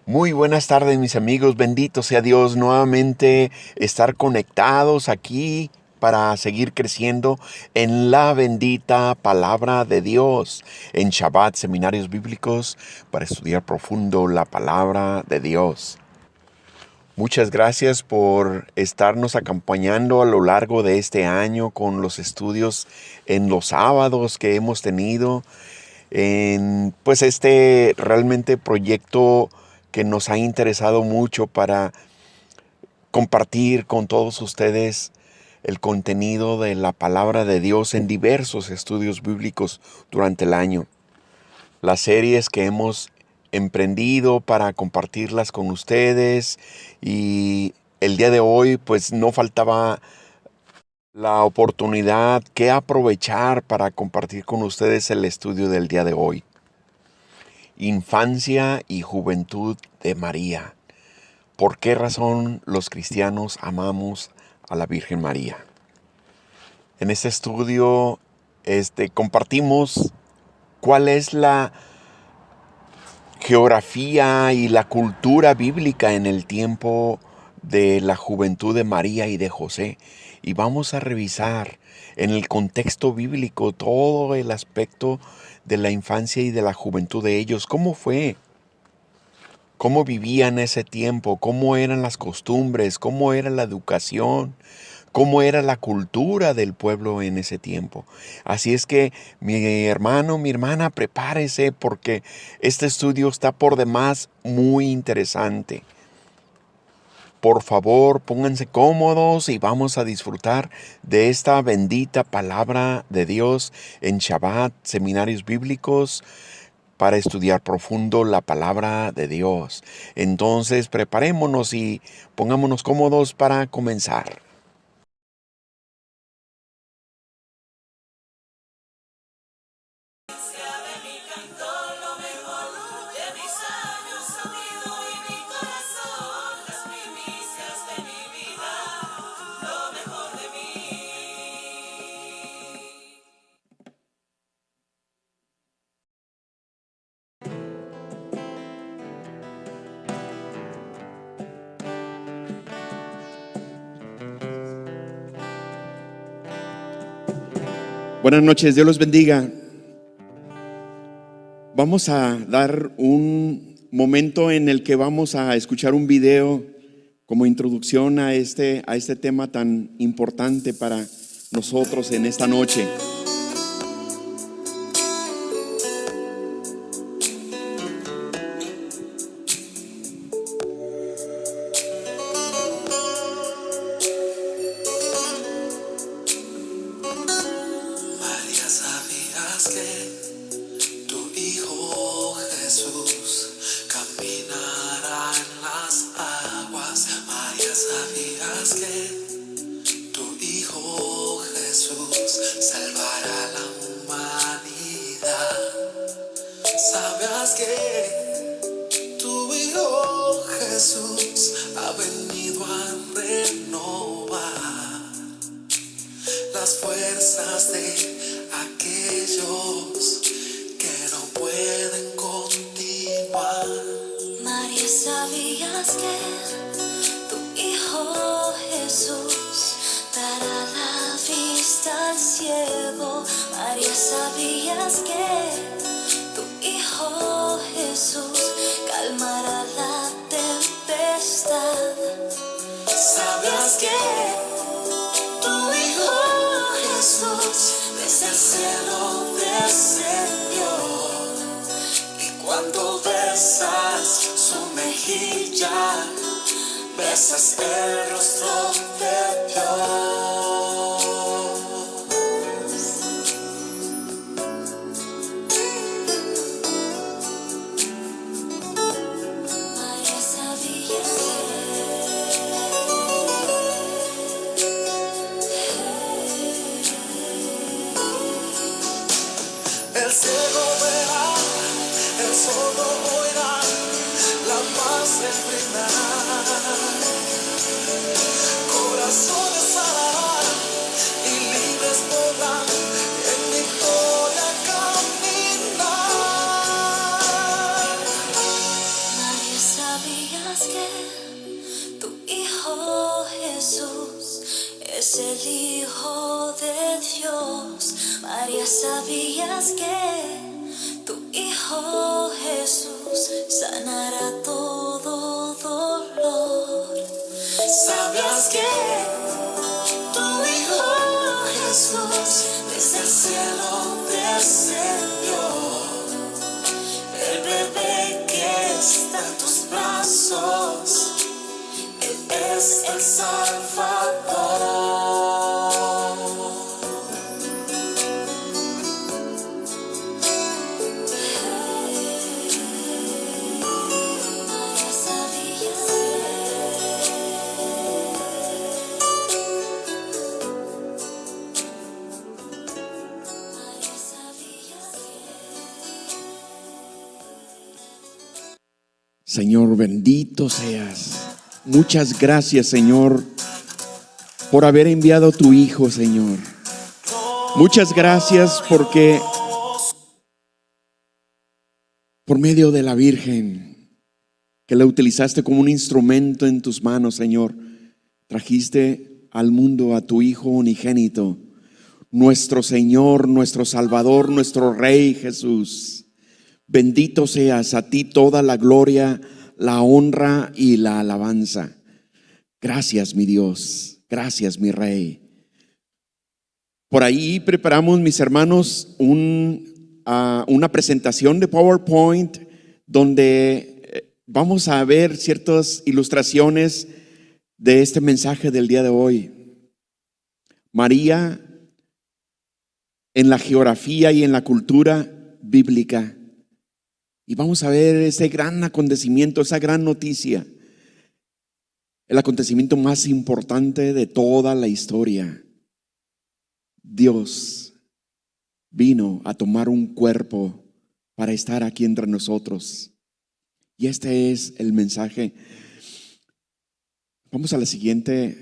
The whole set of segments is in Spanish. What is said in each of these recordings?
Muy buenas tardes, mis amigos. Bendito sea Dios nuevamente estar conectados aquí para seguir creciendo en la bendita palabra de Dios, en Shabbat, seminarios bíblicos, para estudiar profundo la palabra de Dios. Muchas gracias por estarnos acompañando a lo largo de este año con los estudios en los sábados que hemos tenido en pues este realmente proyecto que nos ha interesado mucho para compartir con todos ustedes el contenido de la palabra de Dios en diversos estudios bíblicos durante el año. Las series que hemos emprendido para compartirlas con ustedes, y el día de hoy pues no faltaba la oportunidad que aprovechar para compartir con ustedes el estudio del día de hoy. Infancia y juventud de María. ¿Por qué razón los cristianos amamos a la Virgen María? En este estudio compartimos cuál es la geografía y la cultura bíblica en el tiempo de la juventud de María y de José. Y vamos a revisar en el contexto bíblico todo el aspecto de la infancia y de la juventud de ellos. ¿Cómo fue? ¿Cómo vivían ese tiempo? ¿Cómo eran las costumbres? ¿Cómo era la educación? ¿Cómo era la cultura del pueblo en ese tiempo? Así es que mi hermano, mi hermana, prepárese porque este estudio está por demás muy interesante. Por favor, pónganse cómodos y vamos a disfrutar de esta bendita palabra de Dios en Shabbat, seminarios bíblicos, para estudiar profundo la palabra de Dios. Entonces, preparémonos y pongámonos cómodos para comenzar. Buenas noches, Dios los bendiga. Vamos a dar un momento en el que vamos a escuchar un video como introducción a este tema tan importante para nosotros en esta noche. Cuando besas su mejilla, besas el rostro de Dios. María sabía que el ciego verá, el sordo oirá, la paz se brindará. sabías que tu Hijo Jesús es el Hijo de Dios. María, sabías que tu Hijo Jesús sanará todo dolor. ¿Sabías que tu Hijo Jesús desde el cielo descendió? El bebé que está en tus brazos, Él es el Salvador. Señor, bendito seas. Muchas gracias, Señor, por haber enviado a tu Hijo, Señor. Muchas gracias porque por medio de la Virgen, que la utilizaste como un instrumento en tus manos, Señor, trajiste al mundo a tu Hijo unigénito, nuestro Señor, nuestro Salvador, nuestro Rey Jesús. Bendito seas, a ti toda la gloria, la honra y la alabanza. Gracias, mi Dios. Gracias, mi Rey. Por ahí preparamos, mis hermanos, una presentación de PowerPoint donde vamos a ver ciertas ilustraciones de este mensaje del día de hoy. María en la geografía y en la cultura bíblica. Y vamos a ver ese gran acontecimiento, esa gran noticia, el acontecimiento más importante de toda la historia. Dios vino a tomar un cuerpo para estar aquí entre nosotros. Y este es el mensaje. Vamos a la siguiente,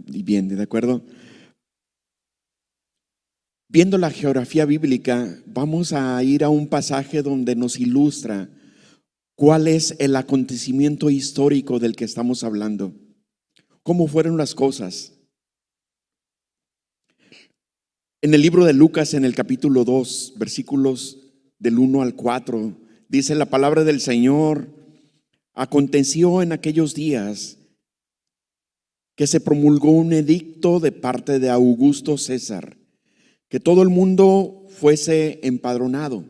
bien, ¿de acuerdo? Viendo la geografía bíblica, vamos a ir a un pasaje donde nos ilustra cuál es el acontecimiento histórico del que estamos hablando, cómo fueron las cosas. En el libro de Lucas, en el capítulo 2, versículos del 1 al 4, dice la palabra del Señor: aconteció en aquellos días que se promulgó un edicto de parte de Augusto César, que todo el mundo fuese empadronado.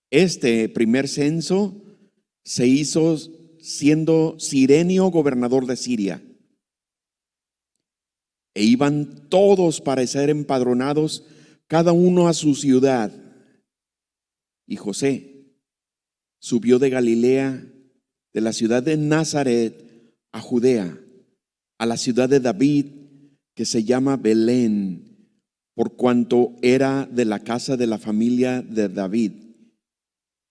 Este primer censo se hizo siendo Cirenio gobernador de Siria. E iban todos para ser empadronados, cada uno a su ciudad. Y José subió de Galilea, de la ciudad de Nazaret, a Judea, a la ciudad de David, que se llama Belén, por cuanto era de la casa de la familia de David.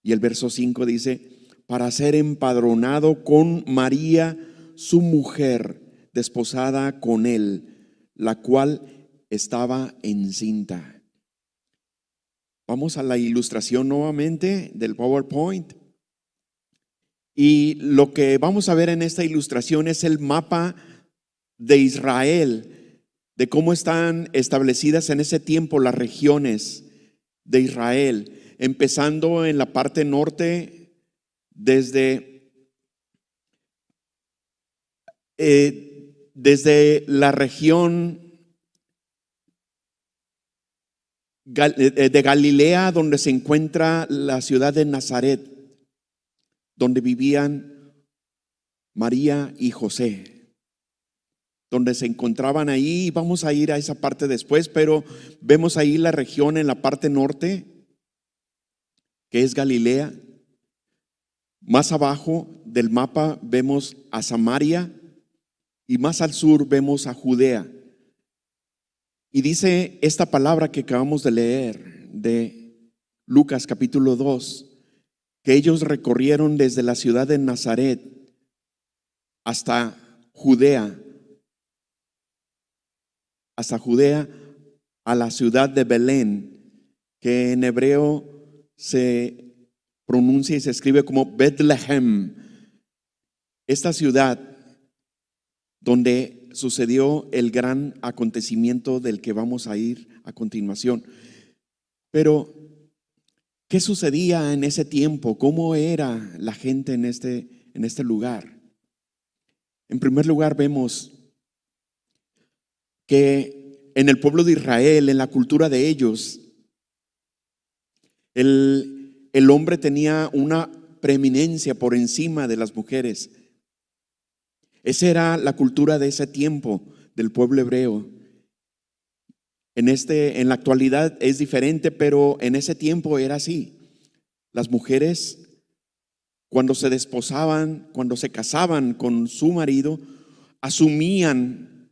Y el verso 5 dice: para ser empadronado con María, su mujer, desposada con él, la cual estaba encinta. Vamos a la ilustración nuevamente del PowerPoint. Y lo que vamos a ver en esta ilustración es el mapa de Israel, de cómo están establecidas en ese tiempo las regiones de Israel, empezando en la parte norte desde la región de Galilea, donde se encuentra la ciudad de Nazaret, donde vivían María y José, donde se encontraban ahí. Vamos a ir a esa parte después, pero vemos ahí la región en la parte norte, que es Galilea. Más abajo del mapa vemos a Samaria y más al sur vemos a Judea. Y dice esta palabra que acabamos de leer de Lucas capítulo 2, que ellos recorrieron desde la ciudad de Nazaret hasta Judea, a la ciudad de Belén, que en hebreo se pronuncia y se escribe como Bethlehem. Esta ciudad donde sucedió el gran acontecimiento del que vamos a ir a continuación. Pero, ¿qué sucedía en ese tiempo? ¿Cómo era la gente en este lugar? En primer lugar, vemos que en el pueblo de Israel, en la cultura de ellos, el hombre tenía una preeminencia por encima de las mujeres. Esa era la cultura de ese tiempo del pueblo hebreo. En la actualidad es diferente, pero en ese tiempo era así. Las mujeres, cuando se desposaban, cuando se casaban con su marido, asumían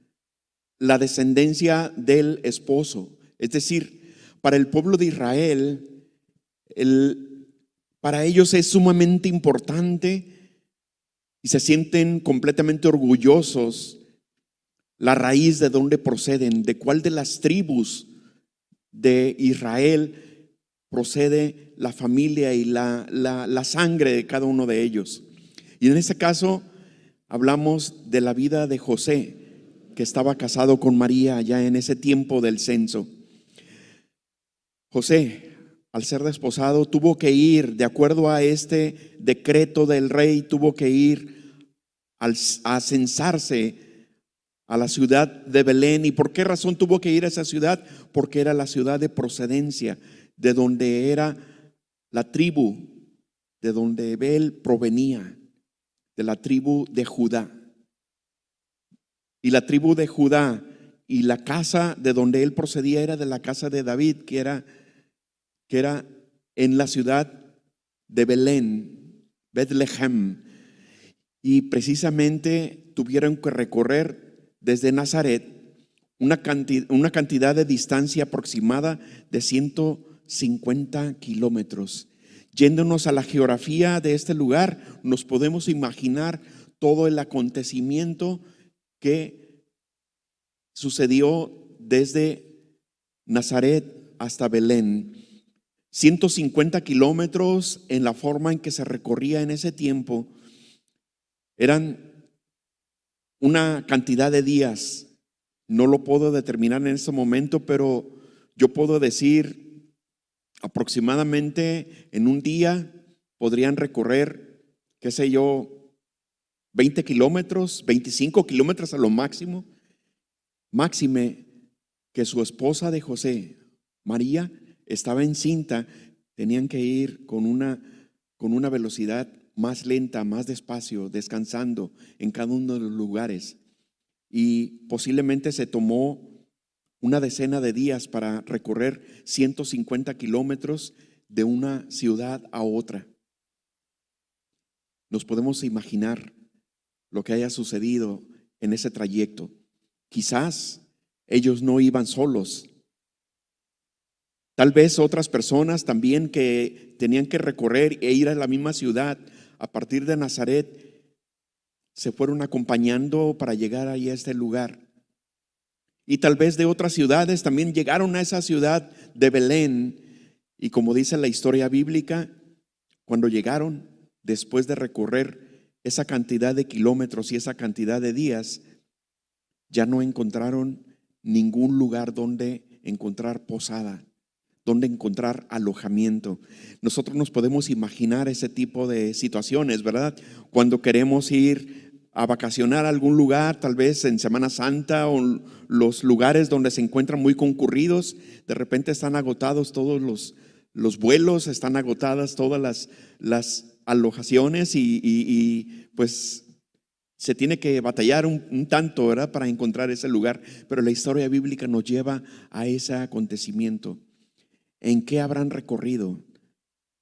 la descendencia del esposo. Es decir, para el pueblo de Israel, para ellos es sumamente importante y se sienten completamente orgullosos la raíz de dónde proceden, de cuál de las tribus de Israel procede la familia y la sangre de cada uno de ellos. Y en este caso hablamos de la vida de José, que estaba casado con María ya en ese tiempo del censo. José, al ser desposado, tuvo que ir, de acuerdo a este decreto del rey, tuvo que ir a censarse a la ciudad de Belén. ¿Y por qué razón tuvo que ir a esa ciudad? Porque era la ciudad de procedencia, de donde era la tribu, de donde él provenía, de la tribu de Judá. Y la tribu de Judá y la casa de donde él procedía era de la casa de David, que era en la ciudad de Belén, Bethlehem. Y precisamente tuvieron que recorrer desde Nazaret una cantidad de distancia aproximada de 150 kilómetros. Yéndonos a la geografía de este lugar, nos podemos imaginar todo el acontecimiento que sucedió desde Nazaret hasta Belén. 150 kilómetros en la forma en que se recorría en ese tiempo eran una cantidad de días. No lo puedo determinar en este momento, pero yo puedo decir aproximadamente en un día podrían recorrer, qué sé yo, 20 kilómetros, 25 kilómetros a lo máximo. Máxime que su esposa de José, María, estaba encinta, tenían que ir con una velocidad más lenta, más despacio, descansando en cada uno de los lugares. Y posiblemente se tomó una decena de días para recorrer 150 kilómetros de una ciudad a otra. Nos podemos imaginar lo que haya sucedido en ese trayecto. Quizás ellos no iban solos. Tal vez otras personas también que tenían que recorrer e ir a la misma ciudad a partir de Nazaret se fueron acompañando para llegar ahí a este lugar. Y tal vez de otras ciudades también llegaron a esa ciudad de Belén. Y como dice la historia bíblica, cuando llegaron, después de recorrer esa cantidad de kilómetros y esa cantidad de días, ya no encontraron ningún lugar donde encontrar posada, donde encontrar alojamiento. Nosotros nos podemos imaginar ese tipo de situaciones, ¿verdad? Cuando queremos ir a vacacionar a algún lugar, tal vez en Semana Santa, o los lugares donde se encuentran muy concurridos, de repente están agotados todos los vuelos, están agotadas todas las alojaciones y pues se tiene que batallar un tanto, ¿verdad?, para encontrar ese lugar. Pero la historia bíblica nos lleva a ese acontecimiento. ¿En qué habrán recorrido?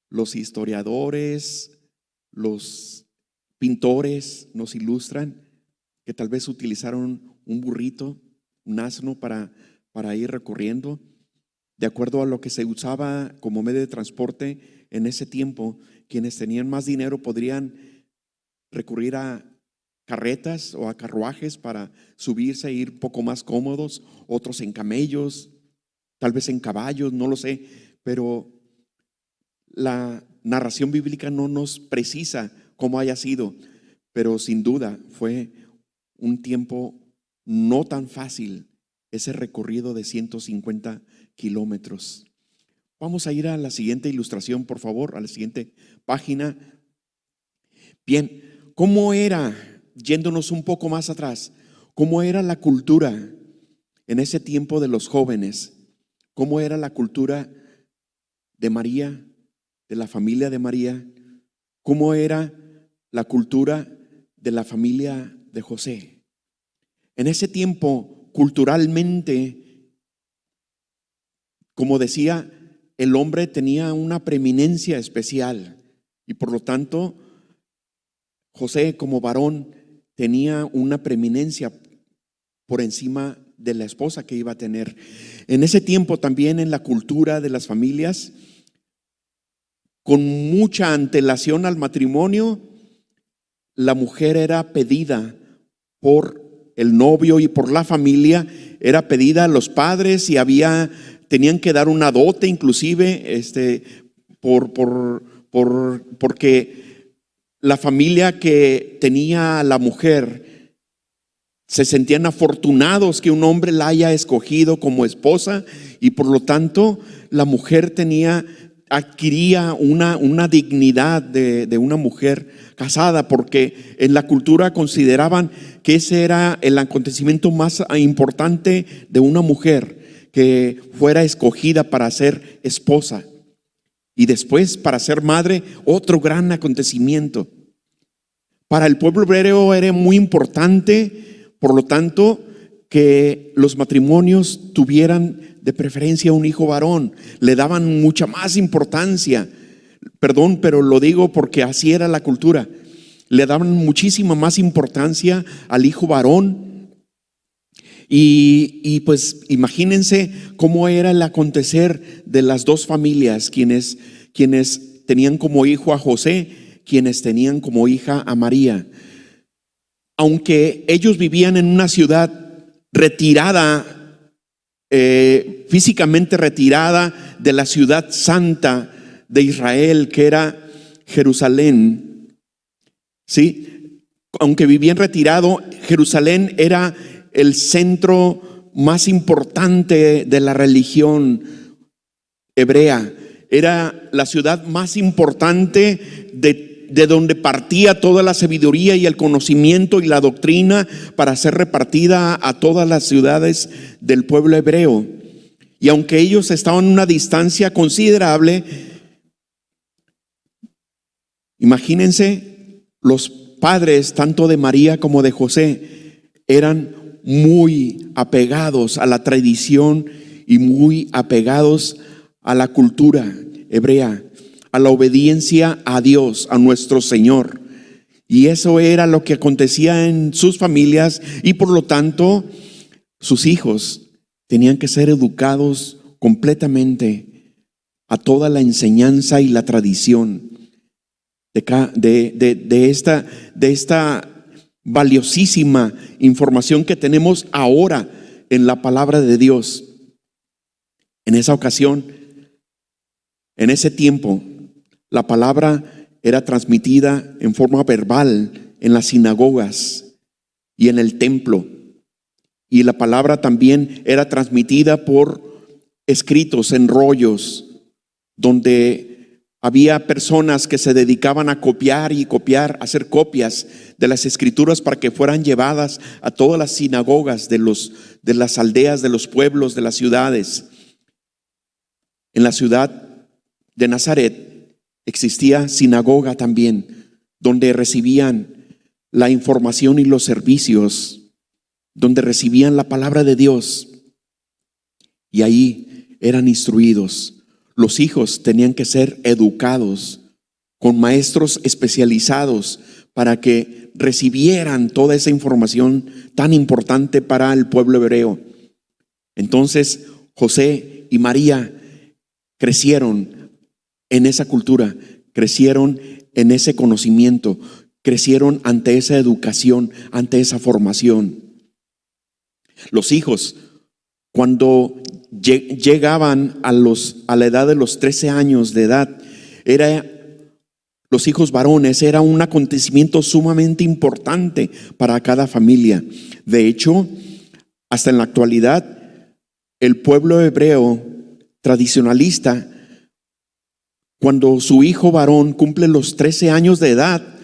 Los historiadores, los pintores nos ilustran que tal vez utilizaron un burrito, un asno para ir recorriendo. De acuerdo a lo que se usaba como medio de transporte en ese tiempo, quienes tenían más dinero podrían recurrir a carretas o a carruajes para subirse e ir un poco más cómodos, otros en camellos, tal vez en caballos, no lo sé, pero narración bíblica no nos precisa cómo haya sido, pero sin duda fue un tiempo no tan fácil ese recorrido de 150 kilómetros. Vamos a ir a la siguiente ilustración, por favor, a la siguiente página. Bien, ¿cómo era, yéndonos un poco más atrás, cómo era la cultura en ese tiempo de los jóvenes? ¿Cómo era la cultura de María, de la familia de María? ¿Cómo era la cultura de la familia de José? En ese tiempo, culturalmente, como decía, el hombre tenía una preeminencia especial y por lo tanto José como varón tenía una preeminencia por encima de la esposa que iba a tener. En ese tiempo también en la cultura de las familias, con mucha antelación al matrimonio, la mujer era pedida por el novio y por la familia, era pedida a los padres y tenían que dar una dote inclusive, porque la familia que tenía a la mujer se sentían afortunados que un hombre la haya escogido como esposa y por lo tanto la mujer adquiría una dignidad de una mujer casada, porque en la cultura consideraban que ese era el acontecimiento más importante de una mujer, que fuera escogida para ser esposa y después para ser madre, otro gran acontecimiento. Para el pueblo hebreo era muy importante, por lo tanto, que los matrimonios tuvieran de preferencia un hijo varón. Le daban mucha más importancia. Perdón, pero lo digo porque así era la cultura. Le daban muchísima más importancia al hijo varón. Y pues imagínense cómo era el acontecer de las dos familias, quienes tenían como hijo a José, quienes tenían como hija a María. Aunque ellos vivían en una ciudad retirada, físicamente retirada de la ciudad santa de Israel, que era Jerusalén, ¿sí? Aunque vivían retirado, Jerusalén era el centro más importante de la religión hebrea. Era la ciudad más importante de donde partía toda la sabiduría y el conocimiento y la doctrina para ser repartida a todas las ciudades del pueblo hebreo. Y aunque ellos estaban a una distancia considerable, imagínense, los padres tanto de María como de José eran muy apegados a la tradición y muy apegados a la cultura hebrea, a la obediencia a Dios, a nuestro Señor. Y eso era lo que acontecía en sus familias y por lo tanto sus hijos tenían que ser educados completamente a toda la enseñanza y la tradición de esta valiosísima información que tenemos ahora en la palabra de Dios. En esa ocasión, en ese tiempo, la palabra era transmitida en forma verbal en las sinagogas y en el templo. Y la palabra también era transmitida por escritos en rollos, donde había personas que se dedicaban a copiar, hacer copias de las escrituras para que fueran llevadas a todas las sinagogas de las aldeas, de los pueblos, de las ciudades. En la ciudad de Nazaret existía sinagoga también, donde recibían la información y los servicios, donde recibían la palabra de Dios y ahí eran instruidos. Los hijos tenían que ser educados con maestros especializados para que recibieran toda esa información tan importante para el pueblo hebreo. Entonces José y María crecieron en esa cultura, crecieron en ese conocimiento, crecieron ante esa educación, ante esa formación. Los hijos, cuando llegaban a la edad de los 13 años de edad, era Los hijos varones era un acontecimiento sumamente importante para cada familia. De hecho, hasta en la actualidad, el pueblo hebreo tradicionalista, cuando su hijo varón cumple los 13 años de edad,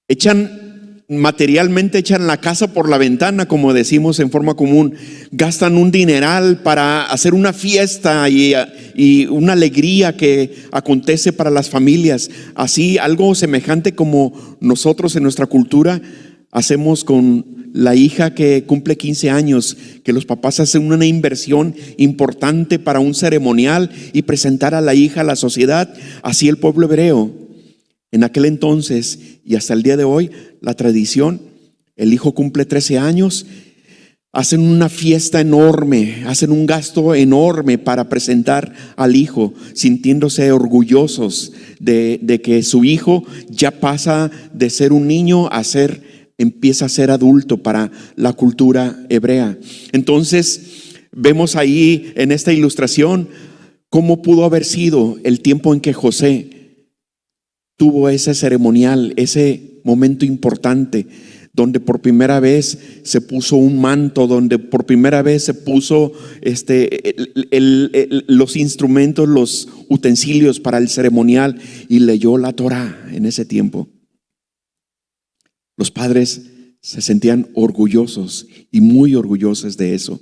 echan la casa por la ventana, como decimos en forma común. Gastan un dineral para hacer una fiesta y una alegría que acontece para las familias. Así, algo semejante como nosotros en nuestra cultura hacemos con la hija que cumple 15 años, que los papás hacen una inversión importante para un ceremonial y presentar a la hija a la sociedad. Así el pueblo hebreo en aquel entonces y hasta el día de hoy, la tradición, el hijo cumple 13 años, hacen una fiesta enorme, hacen un gasto enorme para presentar al hijo, sintiéndose orgullosos de que su hijo ya pasa de ser un niño empieza a ser adulto para la cultura hebrea. Entonces, vemos ahí en esta ilustración cómo pudo haber sido el tiempo en que José tuvo ese ceremonial, ese momento importante, donde por primera vez se puso un manto, donde por primera vez se puso los instrumentos, los utensilios para el ceremonial, y leyó la Torá en ese tiempo. Los padres se sentían orgullosos y muy orgullosos de eso.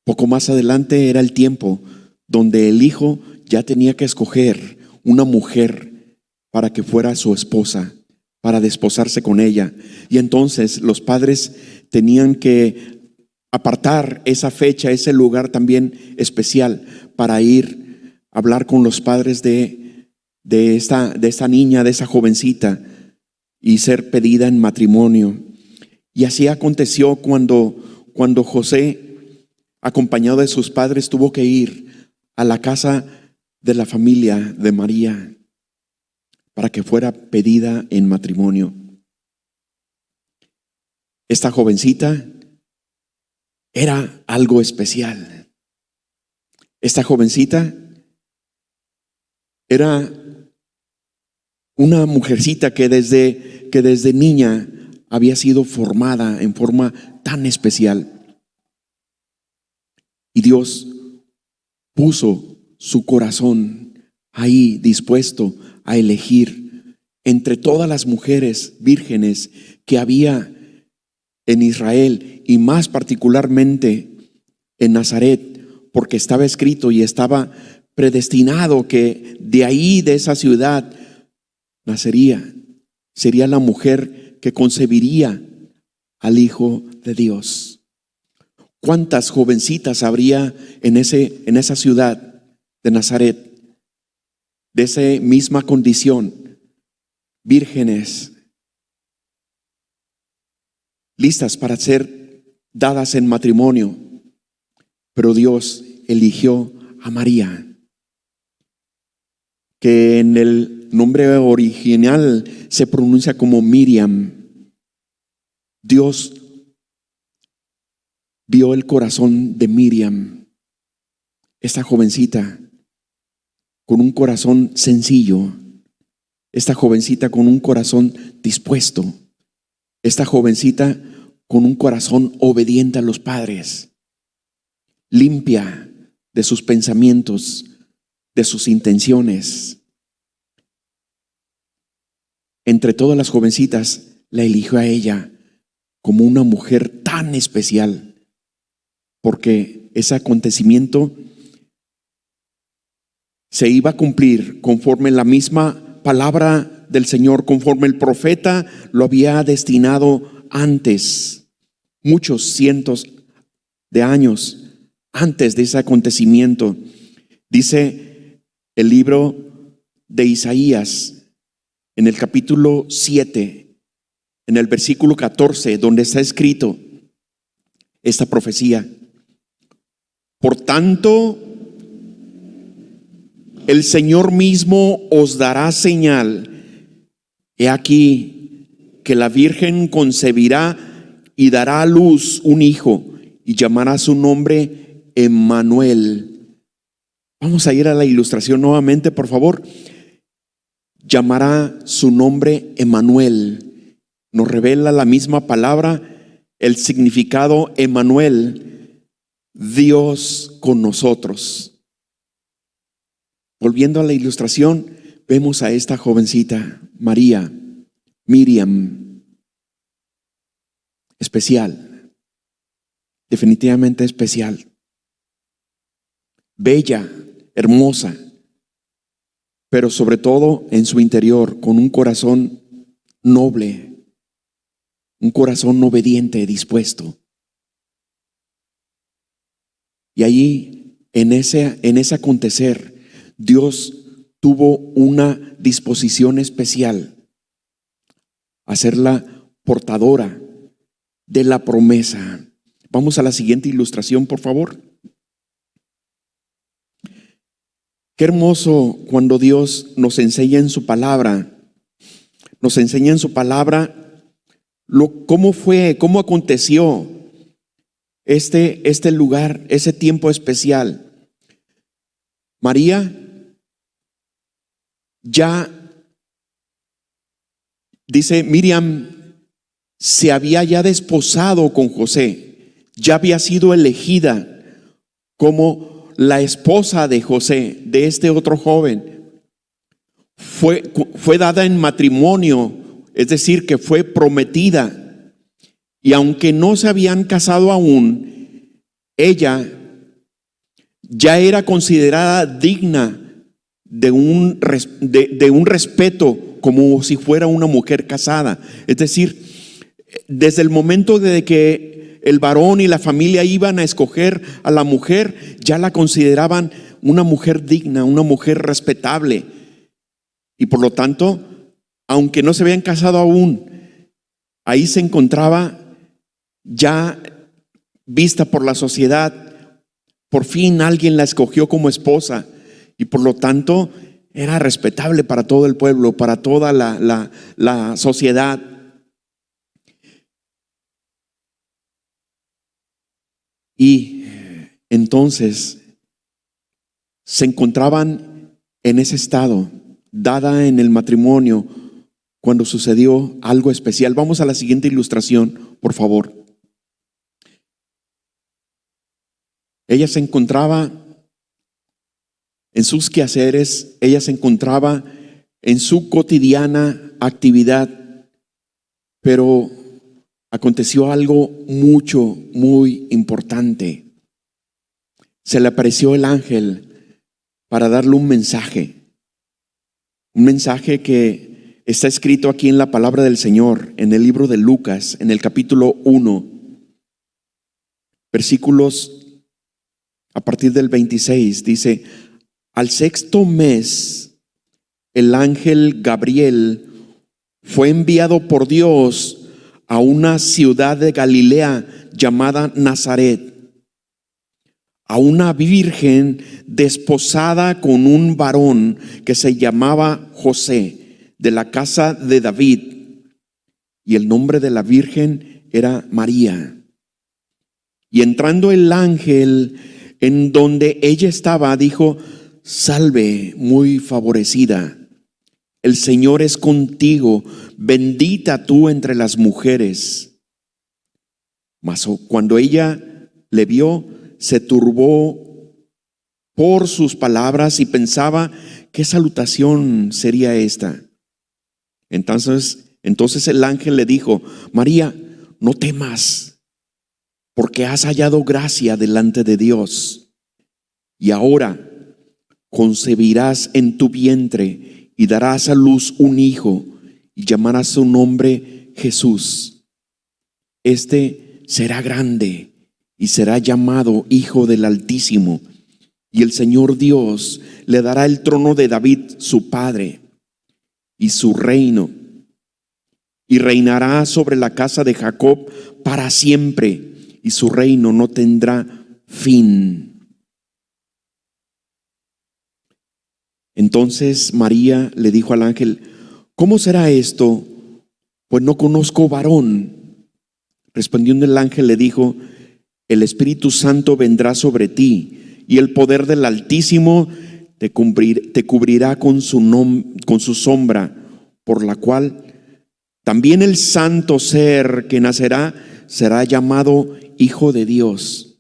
Poco más adelante era el tiempo donde el hijo ya tenía que escoger una mujer para que fuera su esposa, para desposarse con ella. Y entonces los padres tenían que apartar esa fecha, ese lugar también especial, para ir a hablar con los padres de esta niña, de esa jovencita, y ser pedida en matrimonio. Y así aconteció cuando José, acompañado de sus padres, tuvo que ir a la casa de la familia de María para que fuera pedida en matrimonio. Esta jovencita era algo especial. Esta jovencita era una mujercita que desde niña había sido formada en forma tan especial. Y Dios puso su corazón ahí dispuesto a elegir entre todas las mujeres vírgenes que había en Israel, y más particularmente en Nazaret, porque estaba escrito y estaba predestinado que de ahí, de esa ciudad, sería la mujer que concebiría al Hijo de Dios. ¿Cuántas jovencitas habría en esa ciudad de Nazaret de esa misma condición, vírgenes, listas para ser dadas en matrimonio? Pero Dios eligió a María, que en el nombre original se pronuncia como Miriam. Dios vio el corazón de Miriam, esta jovencita con un corazón sencillo, esta jovencita con un corazón dispuesto, esta jovencita con un corazón obediente a los padres, limpia de sus pensamientos, de sus intenciones. Entre todas las jovencitas, la eligió a ella como una mujer tan especial, porque ese acontecimiento se iba a cumplir conforme la misma palabra del Señor, conforme el profeta lo había destinado antes, muchos cientos de años antes de ese acontecimiento. Dice el libro de Isaías, en el capítulo 7, en el versículo 14, donde está escrito esta profecía: por tanto, el Señor mismo os dará señal. He aquí que la Virgen concebirá y dará a luz un hijo, y llamará su nombre Emmanuel. Vamos a ir a la ilustración nuevamente, por favor. llamará su nombre Emmanuel. Nos revela la misma palabra, el significado Emmanuel, Dios con nosotros. Volviendo a la ilustración, vemos a esta jovencita, María, Miriam, especial, definitivamente especial, bella, hermosa, pero sobre todo en su interior, con un corazón noble, un corazón obediente, dispuesto. Y allí, en ese acontecer, Dios tuvo una disposición especial, hacerla portadora de la promesa. Vamos a la siguiente ilustración, por favor. Qué hermoso cuando Dios nos enseña en su palabra, cómo aconteció este lugar, ese tiempo especial. María ya, dice Miriam, se había ya desposado con José, ya había sido elegida como la esposa de José, de este otro joven. Fue dada en matrimonio, es decir, que fue prometida. Y aunque no se habían casado aún, ella ya era considerada digna de un respeto, como si fuera una mujer casada. Es decir, desde el momento de que el varón y la familia iban a escoger a la mujer, ya la consideraban una mujer digna, una mujer respetable. Y por lo tanto, aunque no se habían casado aún, ahí se encontraba ya vista por la sociedad. Por fin alguien la escogió como esposa y por lo tanto era respetable para todo el pueblo, para toda la sociedad. Y entonces se encontraban en ese estado, dada en el matrimonio, cuando sucedió algo especial. Vamos a la siguiente ilustración, por favor. Ella se encontraba en sus quehaceres, ella se encontraba en su cotidiana actividad, pero aconteció algo muy importante. Se le apareció el ángel para darle un mensaje que está escrito aquí en la palabra del Señor, en el libro de Lucas, en el capítulo 1, versículos a partir del 26, dice: al sexto mes, el ángel Gabriel fue enviado por Dios a una ciudad de Galilea llamada Nazaret, a una virgen desposada con un varón que se llamaba José, de la casa de David, y el nombre de la virgen era María. Y entrando el ángel en donde ella estaba, dijo: salve, muy favorecida, el Señor es contigo, bendita tú entre las mujeres. Mas cuando ella le vio, se turbó por sus palabras y pensaba: ¿qué salutación sería esta? Entonces el ángel le dijo: María, no temas, porque has hallado gracia delante de Dios. Y ahora concebirás en tu vientre y darás a luz un hijo y llamarás su nombre Jesús. Este será grande y será llamado Hijo del Altísimo, y el Señor Dios le dará el trono de David su padre y su reino, y reinará sobre la casa de Jacob para siempre, y su reino no tendrá fin. Entonces María le dijo al ángel: ¿cómo será esto? Pues no conozco varón. Respondiendo el ángel le dijo: el Espíritu Santo vendrá sobre ti, y el poder del Altísimo te cubrirá con con su sombra, por la cual también el santo ser que nacerá será llamado Hijo de Dios.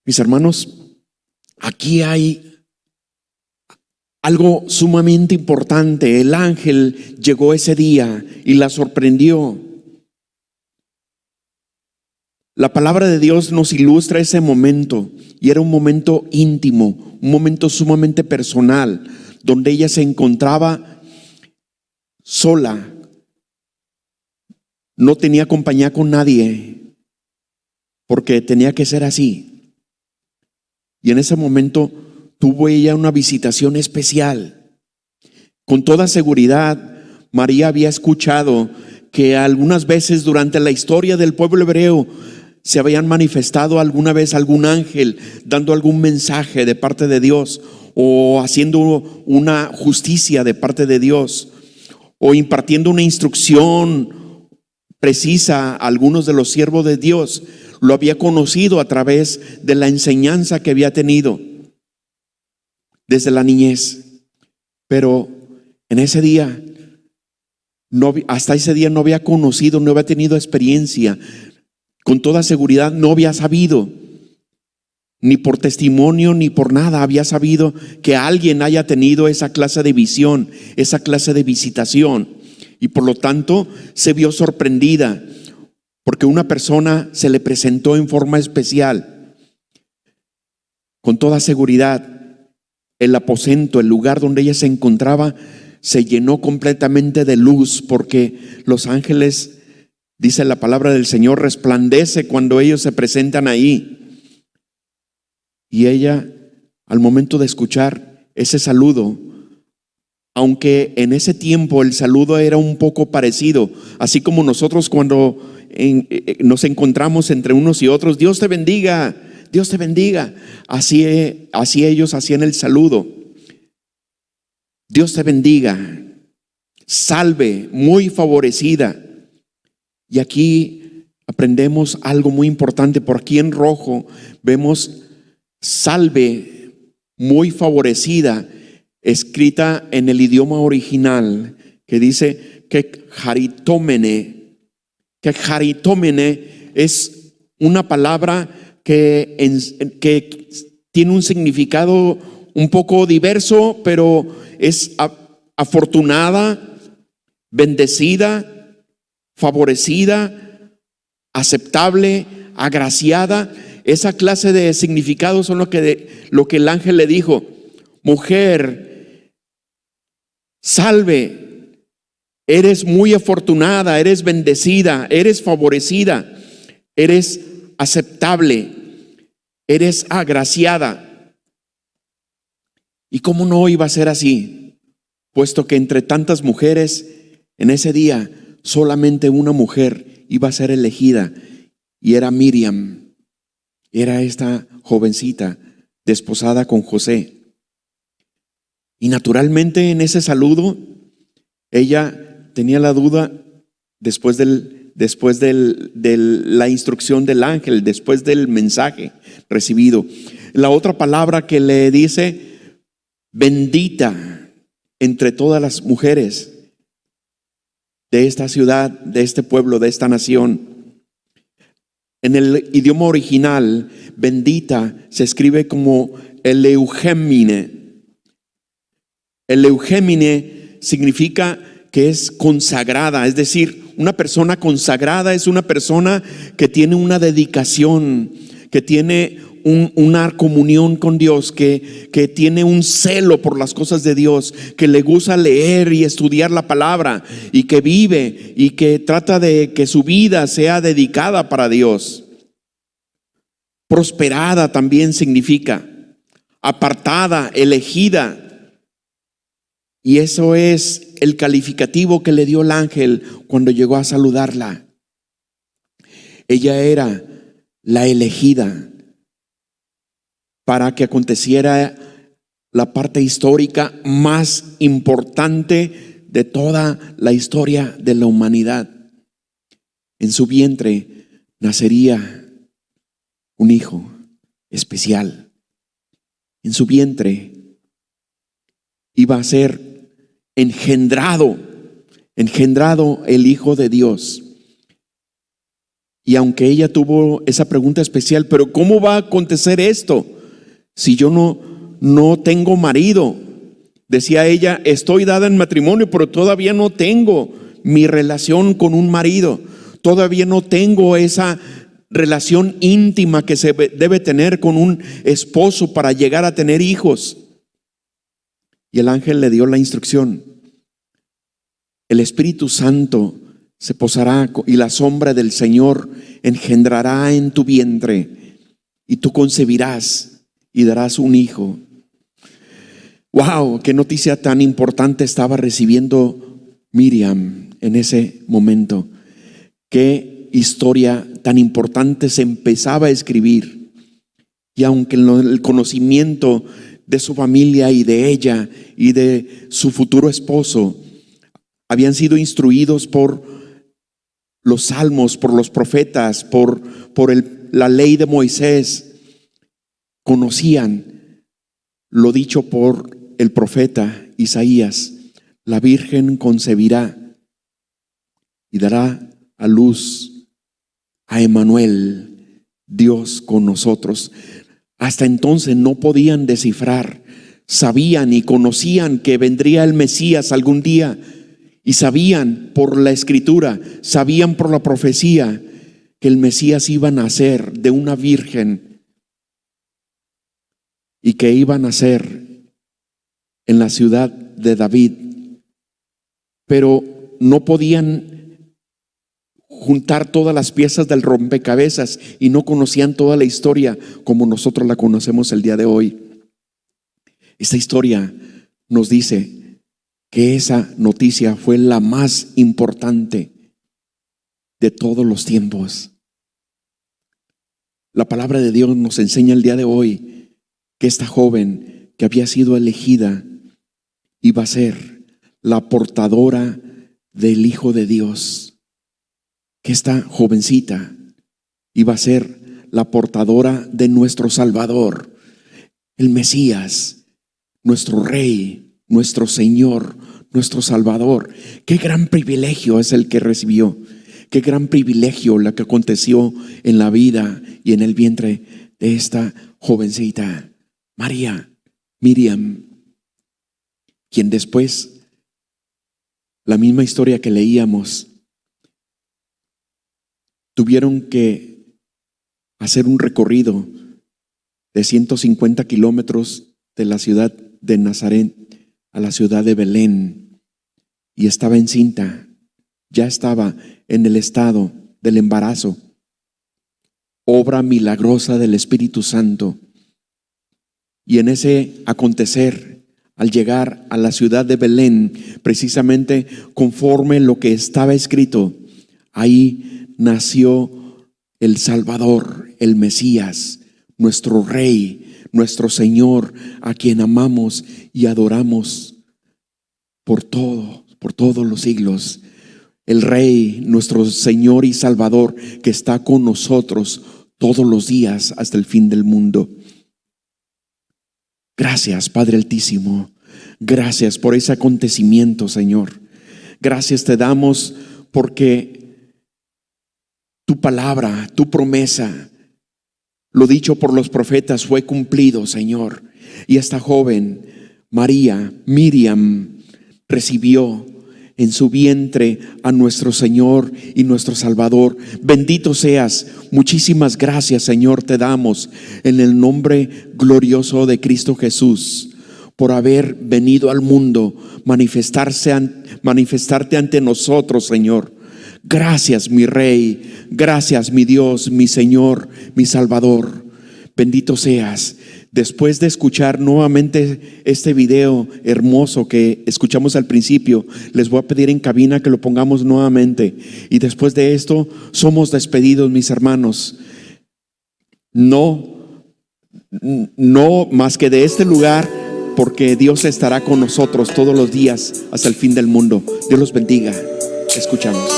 Mis hermanos, aquí hay algo sumamente importante. El ángel llegó ese día y la sorprendió. La palabra de Dios nos ilustra ese momento, y era un momento íntimo, un momento sumamente personal, donde ella se encontraba sola, no tenía compañía con nadie, porque tenía que ser así. Y en ese momento tuvo ella una visitación especial. Con toda seguridad, María había escuchado que algunas veces durante la historia del pueblo hebreo se habían manifestado alguna vez algún ángel dando algún mensaje de parte de Dios, o haciendo una justicia de parte de Dios, o impartiendo una instrucción precisa a algunos de los siervos de Dios. Lo había conocido a través de la enseñanza que había tenido desde la niñez. Pero en ese día, hasta ese día no había conocido, no había tenido experiencia. Con toda seguridad no había sabido, ni por testimonio ni por nada había sabido que alguien haya tenido esa clase de visión, esa clase de visitación. Y por lo tanto se vio sorprendida porque una persona se le presentó en forma especial. Con toda seguridad, el aposento, el lugar donde ella se encontraba, se llenó completamente de luz, porque los ángeles, dice la palabra del Señor, resplandece cuando ellos se presentan ahí. Y ella, al momento de escuchar ese saludo, aunque en ese tiempo el saludo era un poco parecido, así como nosotros cuando nos encontramos entre unos y otros, Dios te bendiga, Dios te bendiga. Así ellos hacían el saludo. Dios te bendiga, salve, muy favorecida. Y aquí aprendemos algo muy importante. Por aquí en rojo vemos salve, muy favorecida, escrita en el idioma original, que dice que charitomene. Que charitomene es una palabra que tiene un significado un poco diverso, pero es afortunada, bendecida, favorecida, aceptable, agraciada. Esa clase de significados son lo que el ángel le dijo. Mujer, salve, eres muy afortunada, eres bendecida, eres favorecida, eres aceptable, eres agraciada. ¿Y cómo no iba a ser así? Puesto que entre tantas mujeres en ese día solamente una mujer iba a ser elegida, y era Miriam. Era esta jovencita desposada con José. Y naturalmente en ese saludo ella tenía la duda después de la instrucción del ángel, después del mensaje recibido. La otra palabra que le dice, bendita entre todas las mujeres de esta ciudad, de este pueblo, de esta nación. En el idioma original, bendita se escribe como Eleugémine. Eleugémine significa que es consagrada, es decir, una persona consagrada es una persona que tiene una dedicación, que tiene una comunión con Dios, que tiene un celo por las cosas de Dios, que le gusta leer y estudiar la palabra, y que vive y que trata de que su vida sea dedicada para Dios. Prosperada también significa apartada, elegida. Y eso es el calificativo que le dio el ángel cuando llegó a saludarla. Ella era la elegida para que aconteciera la parte histórica más importante de toda la historia de la humanidad. En su vientre nacería un hijo especial, en su vientre iba a ser engendrado el Hijo de Dios. Y aunque ella tuvo esa pregunta especial, pero ¿cómo va a acontecer esto si yo no tengo marido? Decía ella, estoy dada en matrimonio, pero todavía no tengo mi relación con un marido. Todavía no tengo esa relación íntima que se debe tener con un esposo para llegar a tener hijos. Y el ángel le dio la instrucción: el Espíritu Santo se posará y la sombra del Señor engendrará en tu vientre y tú concebirás y darás un hijo. ¡Wow! ¡Qué noticia tan importante estaba recibiendo Miriam en ese momento! ¡Qué historia tan importante se empezaba a escribir! Y aunque el conocimiento de su familia y de ella y de su futuro esposo habían sido instruidos por los salmos, por los profetas, por la ley de Moisés, conocían lo dicho por el profeta Isaías: la Virgen concebirá y dará a luz a Emmanuel, Dios con nosotros. Hasta entonces no podían descifrar, sabían y conocían que vendría el Mesías algún día, y sabían por la Escritura, sabían por la profecía que el Mesías iba a nacer de una virgen y que iba a nacer en la ciudad de David, pero no podían juntar todas las piezas del rompecabezas y no conocían toda la historia como nosotros la conocemos el día de hoy. Esta historia nos dice que esa noticia fue la más importante de todos los tiempos. La palabra de Dios nos enseña el día de hoy que esta joven que había sido elegida iba a ser la portadora del Hijo de Dios, que esta jovencita iba a ser la portadora de nuestro Salvador, el Mesías, nuestro Rey, nuestro Señor, nuestro Salvador. Qué gran privilegio es el que recibió. Qué gran privilegio lo que aconteció en la vida y en el vientre de esta jovencita, Miriam, quien después, la misma historia que leíamos, tuvieron que hacer un recorrido de 150 kilómetros de la ciudad de Nazaret a la ciudad de Belén, y estaba encinta, ya estaba en el estado del embarazo, obra milagrosa del Espíritu Santo. Y en ese acontecer, al llegar a la ciudad de Belén, precisamente conforme lo que estaba escrito, ahí nació el Salvador, el Mesías, nuestro Rey, nuestro Señor, a quien amamos y adoramos por todos los siglos. El Rey, nuestro Señor y Salvador, que está con nosotros todos los días hasta el fin del mundo. Gracias, Padre Altísimo. Gracias por ese acontecimiento, Señor. Gracias te damos porque tu palabra, tu promesa, lo dicho por los profetas fue cumplido, Señor. Y esta joven, Miriam, recibió en su vientre a nuestro Señor y nuestro Salvador. Bendito seas. Muchísimas gracias, Señor, te damos en el nombre glorioso de Cristo Jesús, por haber venido al mundo, manifestarte ante nosotros, Señor. Gracias, mi Rey. Gracias, mi Dios, mi Señor, mi Salvador. Bendito seas. Después de escuchar nuevamente este video hermoso que escuchamos al principio, les voy a pedir en cabina que lo pongamos nuevamente. Y después de esto somos despedidos, mis hermanos. No más que de este lugar, porque Dios estará con nosotros todos los días hasta el fin del mundo. Dios los bendiga. Escuchamos.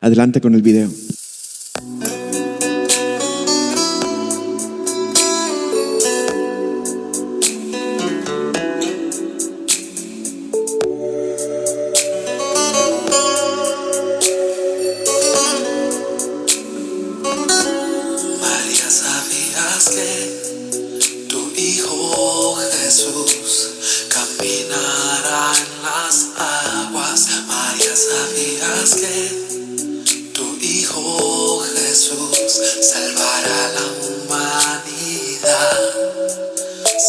Adelante con el video. ¿Sabías que tu Hijo Jesús salvará a la humanidad?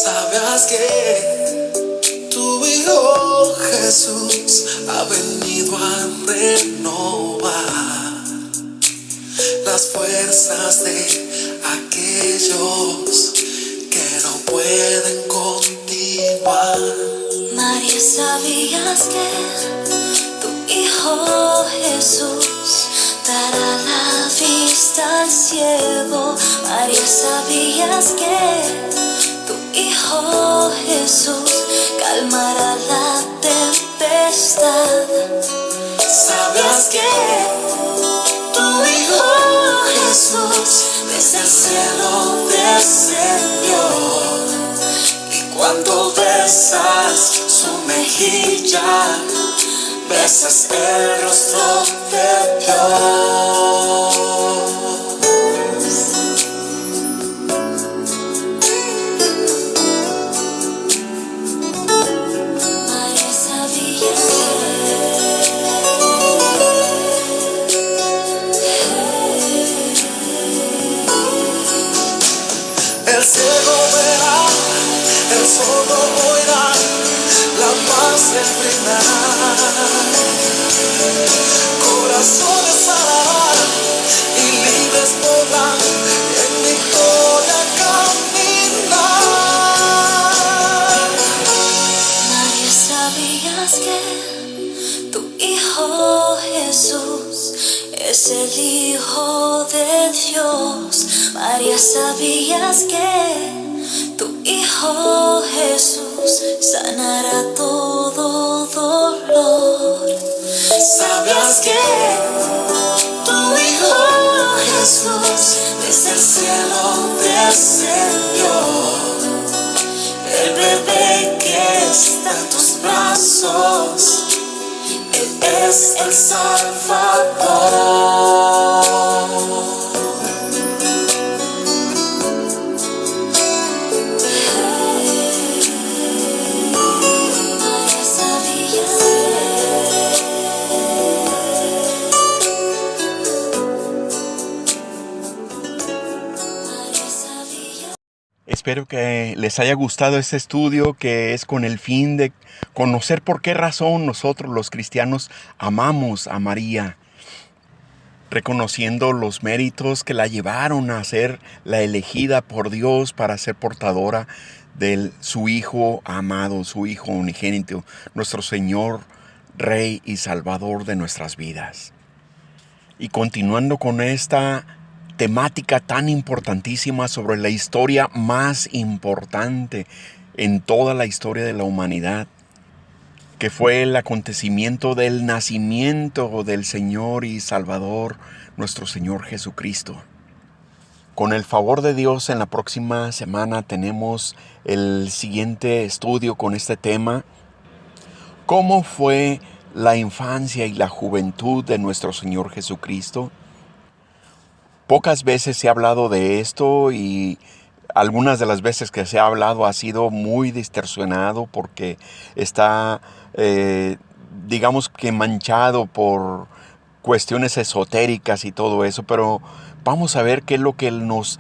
¿Sabías que tu Hijo Jesús ha venido a renovar las fuerzas de aquellos que no pueden continuar? María, ¿sabías que tu Hijo Jesús dará la vista al ciego? María, ¿sabías que tu Hijo Jesús calmará la tempestad? ¿Sabías que tu Hijo Jesús desde el cielo descendió? Y cuando besas su mejilla, besas el rostro de Dios. María, ¿sabías El ciego verá, el sordo oirá, la paz reinará. Corazones sanarán y libres podrán en victoria caminar. María, ¿sabías que tu Hijo Jesús es el Hijo de Dios? María, ¿sabías que tu Hijo Jesús sanará todo dolor? ¿Sabías que tu Hijo Jesús desde el cielo descendió? El bebé que está en tus brazos, Él es el Salvador. María, ¿sabías María, ¿sabías Espero que les haya gustado este estudio, que es con el fin de conocer por qué razón nosotros los cristianos amamos a María, reconociendo los méritos que la llevaron a ser la elegida por Dios para ser portadora de su Hijo amado, su Hijo unigénito, nuestro Señor, Rey y Salvador de nuestras vidas. Y continuando con esta temática tan importantísima sobre la historia más importante en toda la historia de la humanidad, que fue el acontecimiento del nacimiento del Señor y Salvador, nuestro Señor Jesucristo. Con el favor de Dios, en la próxima semana tenemos el siguiente estudio con este tema: ¿cómo fue la infancia y la juventud de nuestro Señor Jesucristo? Pocas veces se ha hablado de esto, y algunas de las veces que se ha hablado ha sido muy distorsionado porque está, digamos que manchado por cuestiones esotéricas y todo eso. Pero vamos a ver qué es lo que nos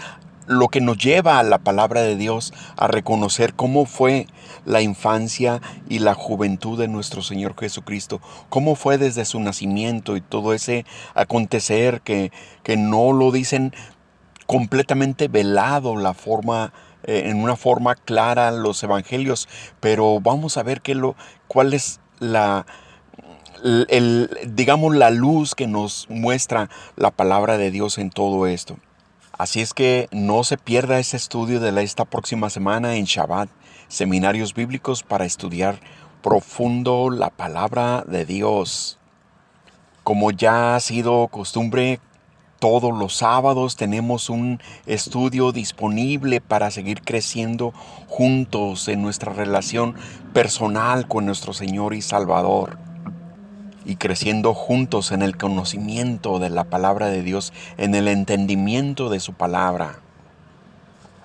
lleva a la palabra de Dios a reconocer cómo fue la infancia y la juventud de nuestro Señor Jesucristo, cómo fue desde su nacimiento y todo ese acontecer que no lo dicen completamente velado en una forma clara los evangelios. Pero vamos a ver cuál es digamos, la luz que nos muestra la palabra de Dios en todo esto. Así es que no se pierda ese estudio de esta próxima semana en Shabbat, Seminarios Bíblicos para estudiar profundo la palabra de Dios. Como ya ha sido costumbre, todos los sábados tenemos un estudio disponible para seguir creciendo juntos en nuestra relación personal con nuestro Señor y Salvador, y creciendo juntos en el conocimiento de la palabra de Dios, en el entendimiento de su palabra.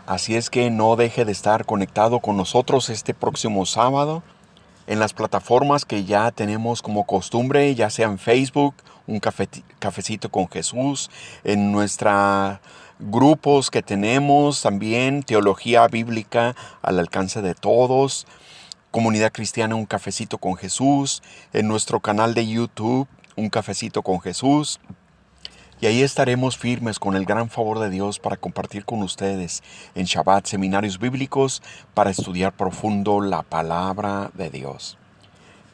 Así es que no deje de estar conectado con nosotros este próximo sábado. en las plataformas que ya tenemos como costumbre, ya sea en Facebook, un cafecito con Jesús, en nuestros grupos que tenemos también, Teología Bíblica al alcance de todos, Comunidad Cristiana, un cafecito con Jesús, en nuestro canal de YouTube, un cafecito con Jesús. Y ahí estaremos firmes con el gran favor de Dios para compartir con ustedes en Shabbat seminarios bíblicos para estudiar profundo la palabra de Dios.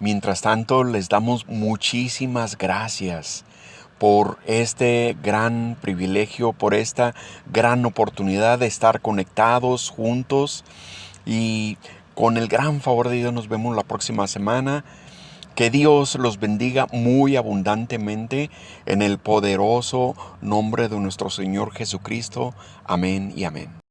Mientras tanto, les damos muchísimas gracias por este gran privilegio, por esta gran oportunidad de estar conectados juntos, y con el gran favor de Dios nos vemos la próxima semana. Que Dios los bendiga muy abundantemente en el poderoso nombre de nuestro Señor Jesucristo. Amén y amén.